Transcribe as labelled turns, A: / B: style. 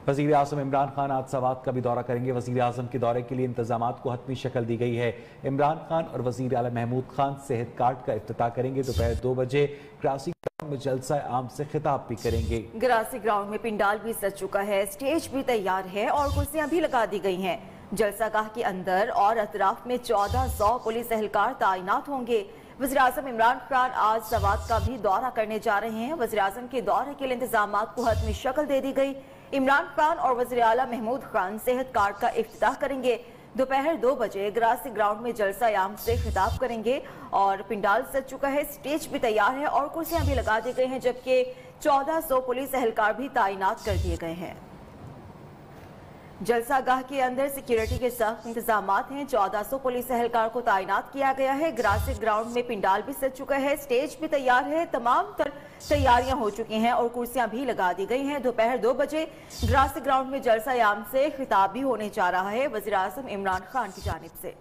A: वज़ीर आज़म इमरान खान आज सवात का भी दौरा करेंगे। वज़ीर आज़म के दौरे के लिए इंतजामात को हतमी शक्ल दी गई है। इमरान खान और वज़ीर आला महमूद खान सेहत कार्ड का इफ्तिताह करेंगे। दोपहर 2 बजे ग्रासी ग्राउंड में जलसा आम से खिताब भी करेंगे।
B: ग्रासी ग्राउंड में पिंडाल भी सज चुका है, स्टेज भी तैयार है और कुर्सियां भी लगा दी गई हैं। जलसागाह के अंदर और अतराफ में 1400 पुलिस एहलकार तैनात होंगे। वज़ीर आज़म इमरान खान आज सवात का भी दौरा करने जा रहे हैं। वज़ीर आज़म के दौरे के लिए इंतजामात को हतमी शक्ल दे दी गई। इमरान खान और वज़ीर आला महमूद खान सेहत कार्ड का इफ्तिताह करेंगे। दोपहर 2 बजे ग्रासी ग्राउंड में जलसा आम से खिताब करेंगे और पिंडाल सज चुका है, स्टेज भी तैयार है और कुर्सियां भी लगा दी गई हैं, जबकि 1400 पुलिस एहलकार भी तैनात कर दिए गए हैं। जलसागाह के अंदर सिक्योरिटी के सख्त इंतजामात हैं। 1400 पुलिस एहलकार को तैनात किया गया है। ग्रासी ग्राउंड में पिंडाल भी सज चुका है, स्टेज भी तैयार है, तमाम तैयारियां हो चुकी हैं और कुर्सियां भी लगा दी गई हैं। दोपहर 2 बजे ग्रासी ग्राउंड में जलसा आम से खिताब भी होने जा रहा है वज़ीर आज़म इमरान खान की जानिब से।